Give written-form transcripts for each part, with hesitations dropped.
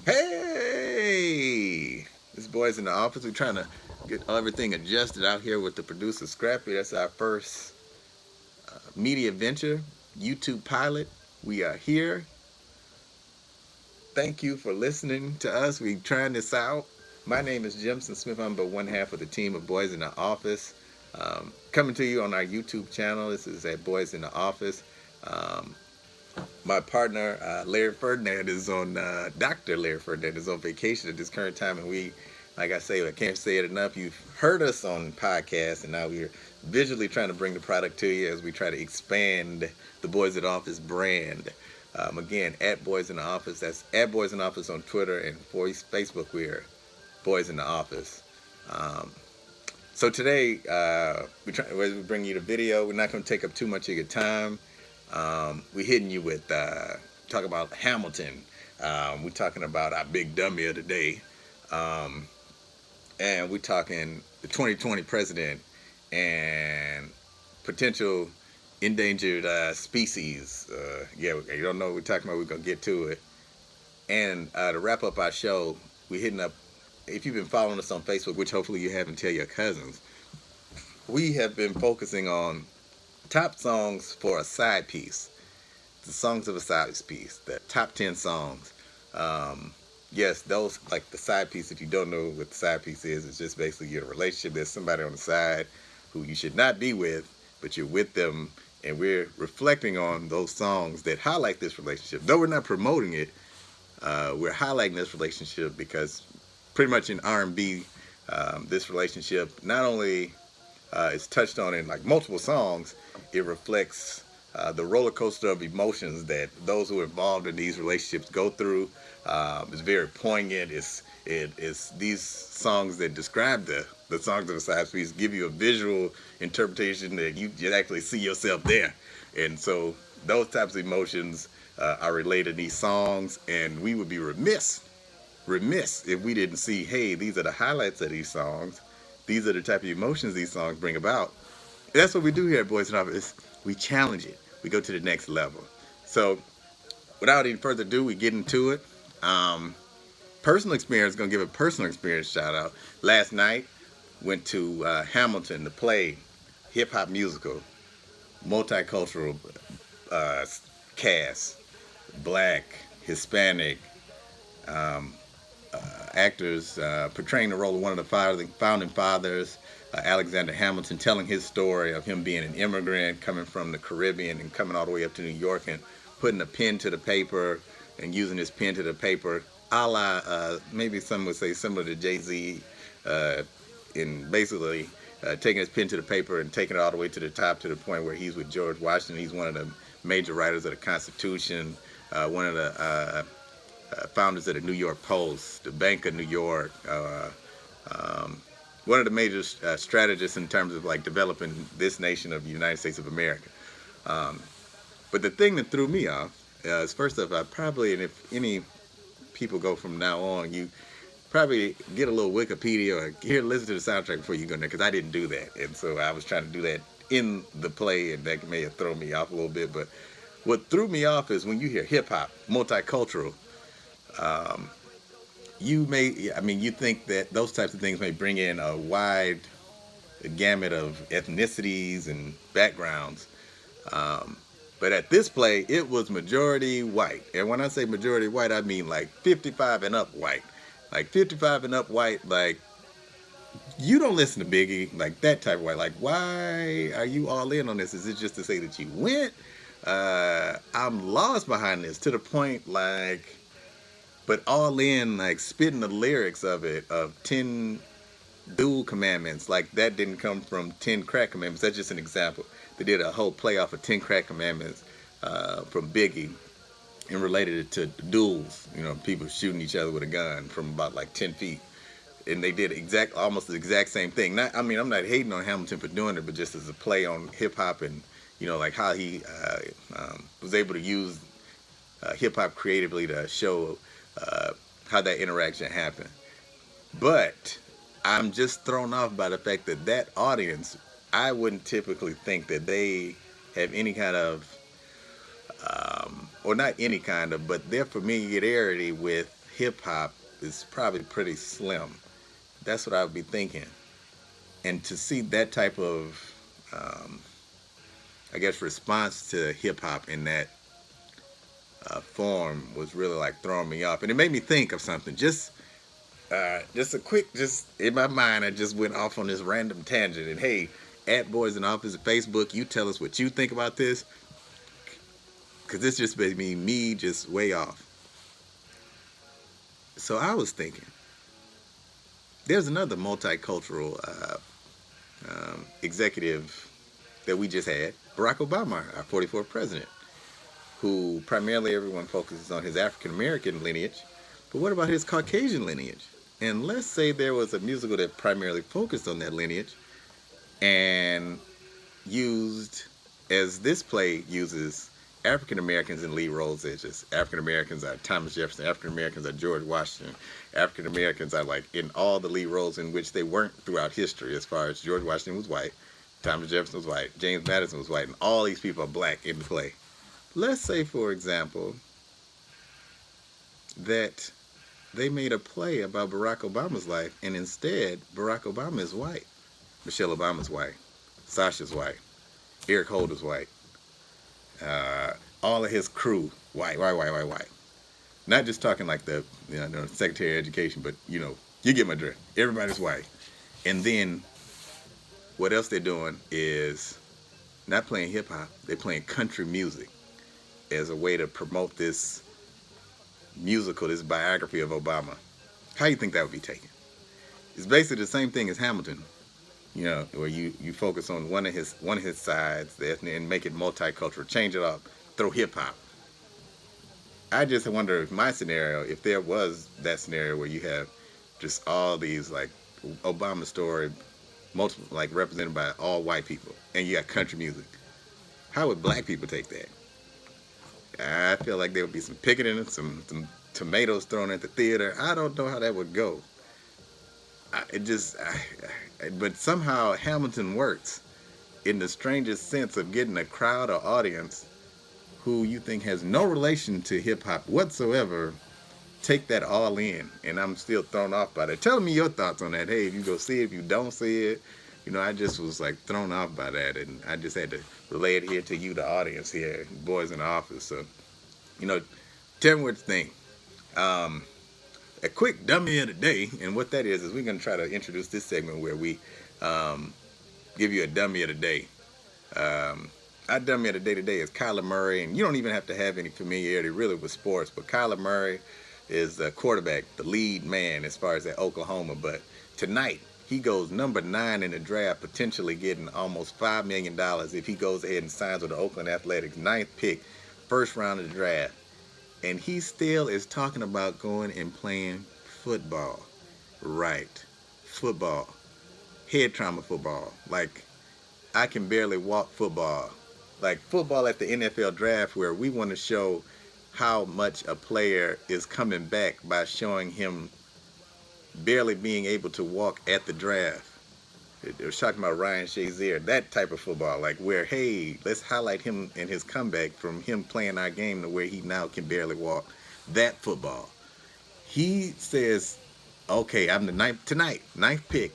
Hey, this boy's in the office. We're trying to get everything adjusted out here with the producer Scrappy. That's our first media venture, YouTube pilot. We are here. Thank you for listening to us. We're trying this out. My name is Jimson Smith. I'm but one half of the team of Boys in the Office. Coming to you on our YouTube channel. This is at Boys in the Office. Um, my partner Larry Ferdinand is on Dr. Larry Ferdinand is on vacation at this current time, and we, like I say, I can't say it enough. You've heard us on podcasts, and now we're visually trying to bring the product to you as we try to expand the Boys in the Office brand. Again, at Boys in the Office. That's at Boys in the Office on Twitter, and for Facebook, we're Boys in the Office. Um, so today, we bring you the video. We're not going to take up too much of your time. We're hitting you with talk about Hamilton. We're talking about our big dummy of the day, um, and we're talking the 2020 president and potential endangered species. Yeah, you don't know what we're talking about. We're gonna get to it. And to wrap up our show, we're hitting up. If you've been following us on Facebook, which hopefully you haven't, tell your cousins. We have been focusing on top songs for a side piece, the songs of a side piece, the top 10 songs. Um, yes, those, like the side piece, if you don't know what the side piece is, it's just basically your relationship. There's somebody on the side who you should not be with, but you're with them, and we're reflecting on those songs that highlight this relationship. Though we're not promoting it, we're highlighting this relationship because pretty much in R&B, this relationship not only is touched on in like multiple songs, it reflects the roller coaster of emotions that those who are involved in these relationships go through. It's very poignant. It's these songs that describe the songs of the side piece give you a visual interpretation that you actually see yourself there, and so those types of emotions are related in these songs, and we would be remiss if we didn't see, hey, these are the highlights of these songs. These are the type of emotions these songs bring about. That's what we do here at Boys in Office. We challenge it. We go to the next level. So, without any further ado, we get into it. Um, Personal experience. Gonna give a personal experience shout out. Last night, went to Hamilton, the play, hip hop musical, multicultural uh, cast, black, Hispanic, um, actors portraying the role of one of the founding fathers, Alexander Hamilton, telling his story of him being an immigrant coming from the Caribbean and coming all the way up to New York and putting a pen to the paper and using his pen to the paper, a la maybe some would say similar to Jay-Z, uh, in basically taking his pen to the paper and taking it all the way to the top to the point where he's with George Washington. He's one of the major writers of the Constitution, one of the founders of the New York Post, the Bank of New York, um, one of the major strategists in terms of like developing this nation of the United States of America. Um, but the thing that threw me off is first off, I probably, and if any people go from now on, you probably get a little Wikipedia or here listen to the soundtrack before you go there, because I didn't do that, and so I was trying to do that in the play, and that may have thrown me off a little bit. But what threw me off is when you hear hip hop, multicultural. Um, you may, I mean, you think that those types of things may bring in a wide gamut of ethnicities and backgrounds. Um, but at this play, it was majority white. And when I say majority white, I mean like 55 and up white. Like 55 and up white, like you don't listen to Biggie, like that type of white. Like, why are you all in on this? Is it just to say that you went? I'm lost behind this to the point like, but all in like spitting the lyrics of it of 10 dual commandments, like that didn't come from 10 crack commandments. That's just an example. They did a whole play off of 10 crack commandments from Biggie and related it to duels, you know, people shooting each other with a gun from about like 10 feet. And they did almost the exact same thing. Not, I mean, I'm not hating on Hamilton for doing it, but just as a play on hip hop and, you know, like how he was able to use hip hop creatively to show how that interaction happened. But I'm just thrown off by the fact that that audience, I wouldn't typically think that they have any kind of, or not any kind of, but their familiarity with hip hop is probably pretty slim. That's what I would be thinking. And to see that type of, um, I guess, response to hip hop in that form was really like throwing me off, and it made me think of something. Just a quick, just in my mind, I just went off on this random tangent. And hey, at Boys in the Office at Facebook, you tell us what you think about this, because this just made me just way off. So I was thinking, there's another multicultural executive that we just had, Barack Obama, our 44th president, who primarily everyone focuses on his African American lineage, but what about his Caucasian lineage? And let's say there was a musical that primarily focused on that lineage and used, as this play uses, African Americans in lead roles, such as African Americans are Thomas Jefferson, African Americans are George Washington, African Americans are like in all the lead roles in which they weren't throughout history, as far as George Washington was white, Thomas Jefferson was white, James Madison was white, and all these people are black in the play. Let's say, for example, that they made a play about Barack Obama's life, and instead Barack Obama is white, Michelle Obama's white, Sasha's white, Eric Holder's white, all of his crew white. Not just talking like the Secretary of Education, but you get my drift. Everybody's white, and then what else they're doing is not playing hip hop; they're playing country music as a way to promote this musical, this biography of Obama. How you think that would be taken? It's basically the same thing as Hamilton, where you focus on one of his sides and make it multicultural, change it up, throw hip hop. I just wonder if my scenario, if there was that scenario where you have just all these like Obama story, multiple like represented by all white people, and you got country music. How would black people take that? I feel like there would be some picketing and some tomatoes thrown at the theater. I don't know how that would go. But somehow Hamilton works in the strangest sense of getting a crowd or audience who you think has no relation to hip hop whatsoever take that all in. And I'm still thrown off by that. Tell me your thoughts on that. Hey, if you go see it, if you don't see it, I just was like thrown off by that, and I just had to relay it here to you, the audience here, Boys in the Office. So, tell me what you think. A quick dummy of the day, and what that is we're going to try to introduce this segment where we give you a dummy of the day. Our dummy of the day today is Kyler Murray, and you don't even have to have any familiarity really with sports, but Kyler Murray is the quarterback, the lead man as far as at Oklahoma. But tonight, he goes number 9 in the draft, potentially getting almost $5 million if he goes ahead and signs with the Oakland Athletics, 9th pick, first round of the draft. And he still is talking about going and playing football. Right. Football. Head trauma football. Like, I can barely walk football. Like football at the NFL draft, where we want to show how much a player is coming back by showing him barely being able to walk at the draft. They were talking about Ryan Shazier, that type of football, like where, hey, let's highlight him and his comeback from him playing our game to where he now can barely walk. That football. He says, okay, I'm the ninth pick,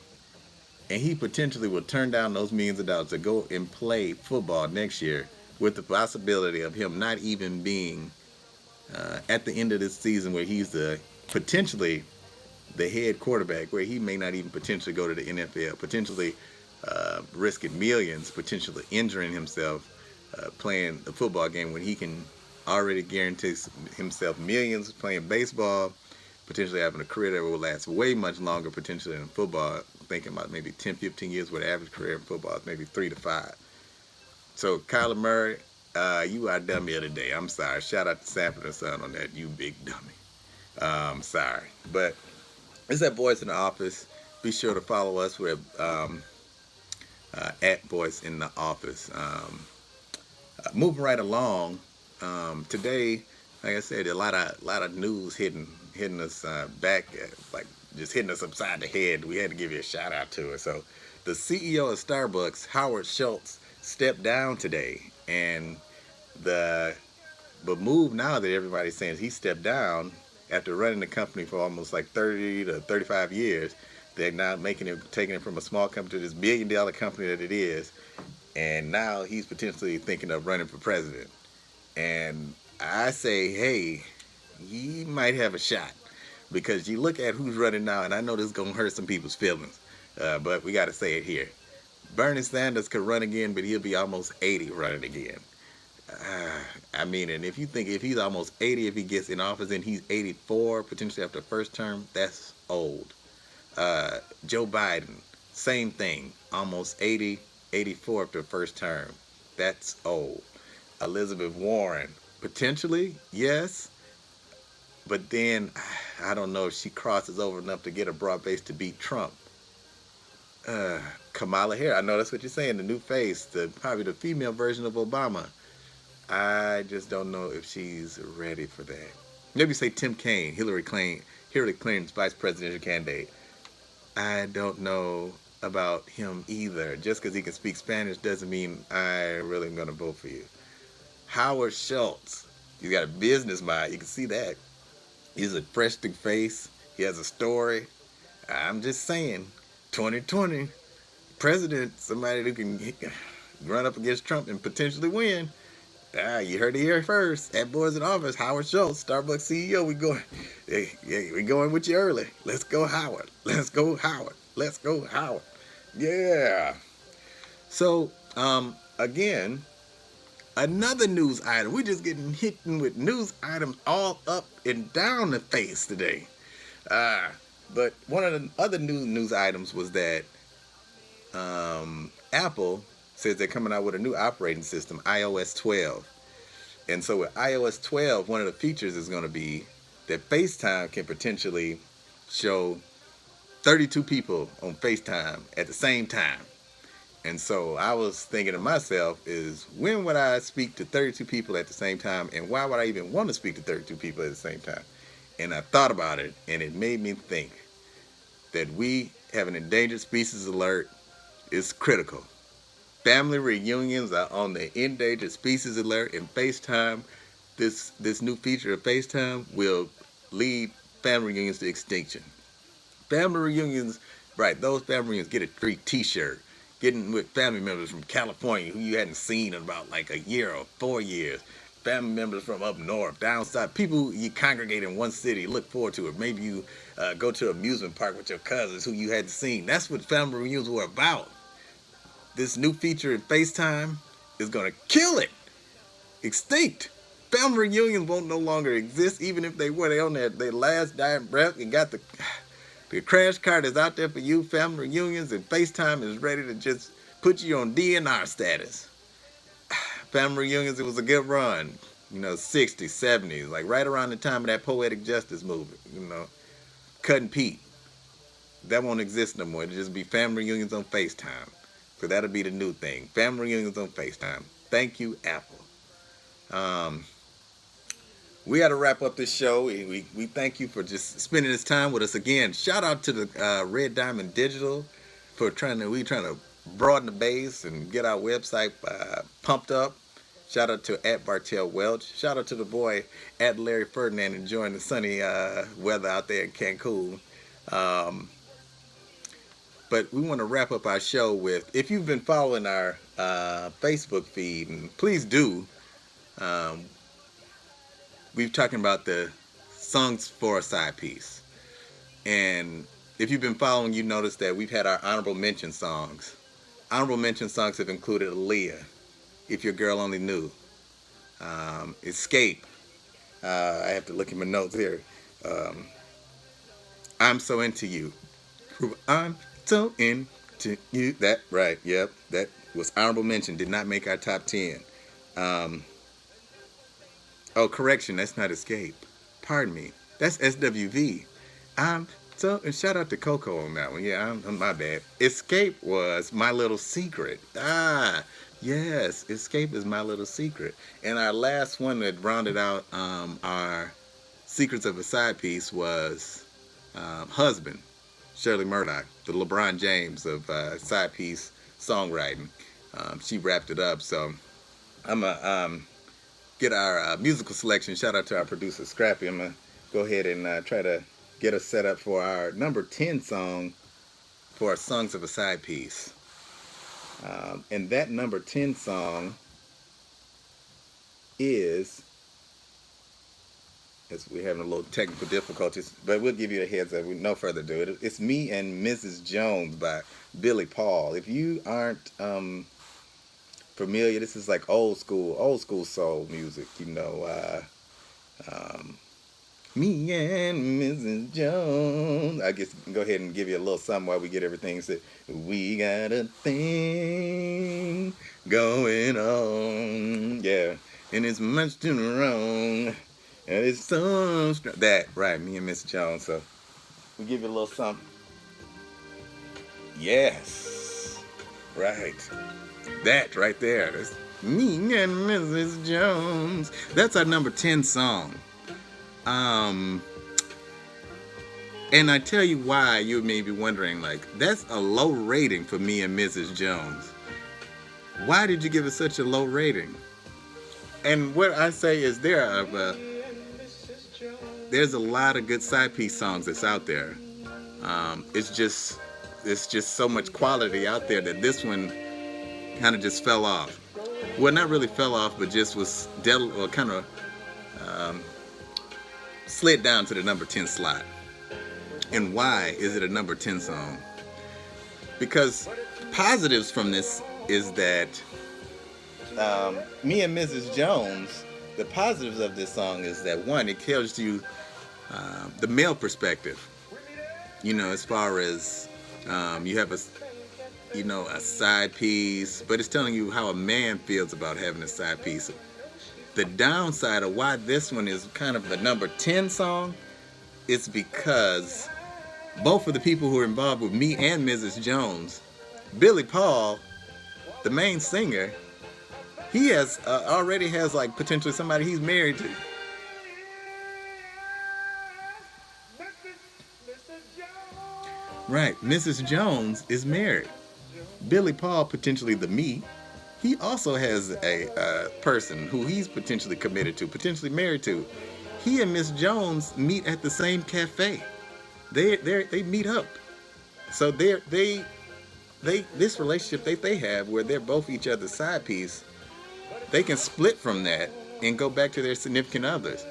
and he potentially will turn down those millions of dollars to go and play football next year with the possibility of him not even being at the end of this season where he's potentially the head quarterback, where he may not even potentially go to the NFL, potentially risking millions, potentially injuring himself playing the football game when he can already guarantee himself millions playing baseball, potentially having a career that will last way much longer potentially than football. Thinking about maybe 10, 15 years, where the average career in football is maybe 3 to 5. So Kyler Murray, you are dummy of the day. I'm sorry. Shout out to Sanford and Son on that, you big dummy. Sorry. But it's at Boys in the Office. Be sure to follow us. We're at Boys in the Office. Moving right along. Today, like I said, a lot of news hitting us back, like just hitting us upside the head. We had to give you a shout out to it. So, the CEO of Starbucks, Howard Schultz, stepped down today, and the move now that everybody's saying he stepped down After running the company for almost like 30 to 35 years, they're now taking it from a small company to this billion-dollar company that it is. And now he's potentially thinking of running for president. And I say, hey, he might have a shot because you look at who's running now, and I know this is going to hurt some people's feelings, but we got to say it here. Bernie Sanders could run again, but he'll be almost 80 running again. I mean, and if you think if he's almost 80, if he gets in office and he's 84, potentially after the first term, that's old. Joe Biden, same thing, almost 80, 84 after the first term. That's old. Elizabeth Warren, potentially, yes, but then I don't know if she crosses over enough to get a broad base to beat Trump. Kamala Harris, I know that's what you're saying, the new face, probably the female version of Obama. I just don't know if she's ready for that. Maybe say Tim Kaine, Hillary Clinton's vice presidential candidate. I don't know about him either. Just because he can speak Spanish doesn't mean I really am going to vote for you. Howard Schultz, he's got a business mind. You can see that. He's a fresh face. He has a story. I'm just saying, 2020, president, somebody who can run up against Trump and potentially win. You heard it here first. At Boys in Office, Howard Schultz, Starbucks CEO. We going with you early. Let's go, Howard. Let's go, Howard. Let's go, Howard. Yeah. So, again, another news item. We're just getting hit with news items all up and down the face today. But one of the other news items was that Apple says they're coming out with a new operating system, iOS 12. And so with iOS 12, one of the features is going to be that FaceTime can potentially show 32 people on FaceTime at the same time. And so I was thinking to myself is, when would I speak to 32 people at the same time? And why would I even want to speak to 32 people at the same time? And I thought about it, and it made me think that we have an endangered species alert is critical. Family reunions are on the endangered species alert, and FaceTime, this new feature of FaceTime will lead family reunions to extinction. Family reunions, right, those family reunions get a free t-shirt. Getting with family members from California who you hadn't seen in about like a year or 4 years. Family members from up north, down south, people you congregate in one city, look forward to it. Maybe you go to an amusement park with your cousins who you hadn't seen. That's what family reunions were about. This new feature in FaceTime is going to kill it. Extinct. Family reunions won't no longer exist, even if they were. They on their last dying breath and got the crash card is out there for you, family reunions, and FaceTime is ready to just put you on DNR status. Family reunions, it was a good run. 60s, 70s, like right around the time of that poetic justice movement, Cut and Pete. That won't exist no more. It'll just be family reunions on FaceTime. So that'll be the new thing. Family reunions on FaceTime. Thank you, Apple. We got to wrap up this show. We thank you for just spending this time with us again. Shout out to the Red Diamond Digital for trying to broaden the base and get our website pumped up. Shout out to @Bartell Welch. Shout out to the boy @Larry Ferdinand enjoying the sunny weather out there in Cancun. But we want to wrap up our show with, if you've been following our Facebook feed, and please do, we've talking about the songs for a side piece. And if you've been following, you notice that we've had our honorable mention songs. Honorable mention songs have included Aaliyah, If Your Girl Only Knew, Escape, I have to look at my notes here, I'm So Into You, I'm So Into You, that, right, yep, that was honorable mention, did not make our top 10. Oh, correction, that's not Escape. Pardon me. That's SWV. And shout out to Coco on that one. Yeah, my bad. Escape was My Little Secret. Yes, Escape is My Little Secret. And our last one that rounded out our Secrets of a Side Piece was Husband, Shirley Murdoch, the LeBron James of side piece songwriting. She wrapped it up. So I'm going to get our musical selection. Shout out to our producer, Scrappy. I'm going to go ahead and try to get us set up for our number 10 song for our Songs of a Side Piece. And that number 10 song is, as we're having a little technical difficulties, but we'll give you a heads up. With no further ado, it's Me and Mrs. Jones by Billy Paul. If you aren't familiar, this is like old school soul music. You know, Me and Mrs. Jones. I guess go ahead and give you a little something while we get everything set. We got a thing going on, yeah, and it's much too wrong. And it's so strong. That, right, Me and Miss Jones. So we give you a little something. Yes. Right. That right there. That's Me and Mrs. Jones. That's our number 10 song. And I tell you why you may be wondering, like, that's a low rating for Me and Mrs. Jones. Why did you give it such a low rating? And what I say is there's a lot of good side piece songs that's out there. It's just so much quality out there that this one kind of just fell off. Well, not really fell off, but just was kind of slid down to the number 10 slot. And why is it a number 10 song? Because positives from this is that Me and Mrs. Jones, the positives of this song is that, one, it tells you the male perspective. You know, as far as you have a side piece, but it's telling you how a man feels about having a side piece. The downside of why this one is kind of the number 10 song is because both of the people who are involved with Me and Mrs. Jones, Billy Paul, the main singer, he has already has like potentially somebody he's married to. Right, Mrs. Jones is married. Billy Paul, potentially the Me, he also has a person who he's potentially committed to, potentially married to. He and Miss Jones meet at the same cafe. They meet up. So this relationship that they have, where they're both each other's side piece, they can split from that and go back to their significant others.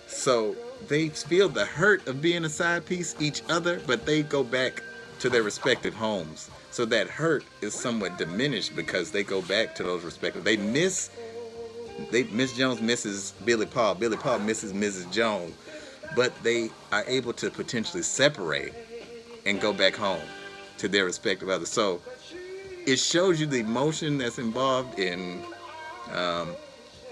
So they feel the hurt of being a side piece each other, but they go back to their respective homes. So that hurt is somewhat diminished because they go back to those respective. Miss Jones misses Billy Paul. Billy Paul misses Mrs. Jones. But they are able to potentially separate and go back home to their respective others. So it shows you the emotion that's involved in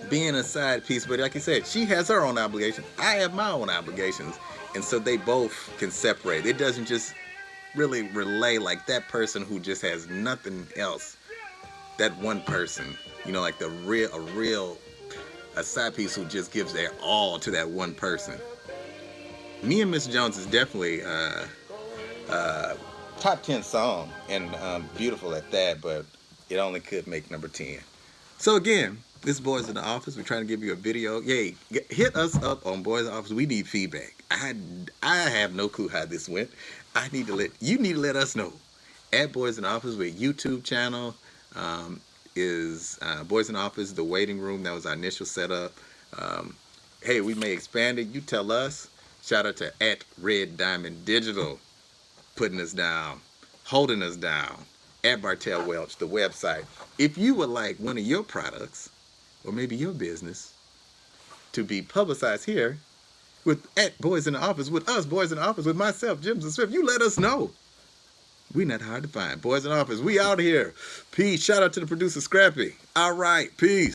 being a side piece. But like you said, she has her own obligations. I have my own obligations. And so they both can separate. It doesn't just really relay like that person who just has nothing else. That one person, you know, like a side piece who just gives their all to that one person. Me and Miss Jones is definitely top 10 song, and beautiful at that, but it only could make number 10. So again, this is Boys in the Office. We're trying to give you a video. Yay, hit us up on Boys in the Office. We need feedback. I have no clue how this went. You need to let us know. At Boys in the Office, we're YouTube channel is Boys in the Office, the waiting room. That was our initial setup. Hey, we may expand it. You tell us. Shout out to @Red Diamond Digital, putting us down, holding us down. @Bartell Welch, the website. If you would like one of your products, or maybe your business, to be publicized here, with Boys in the Office, with us, Boys in the Office, with myself, Jim and Swift, you let us know. We're not hard to find. Boys in the Office, we out here. Peace. Shout out to the producer, Scrappy. All right, peace.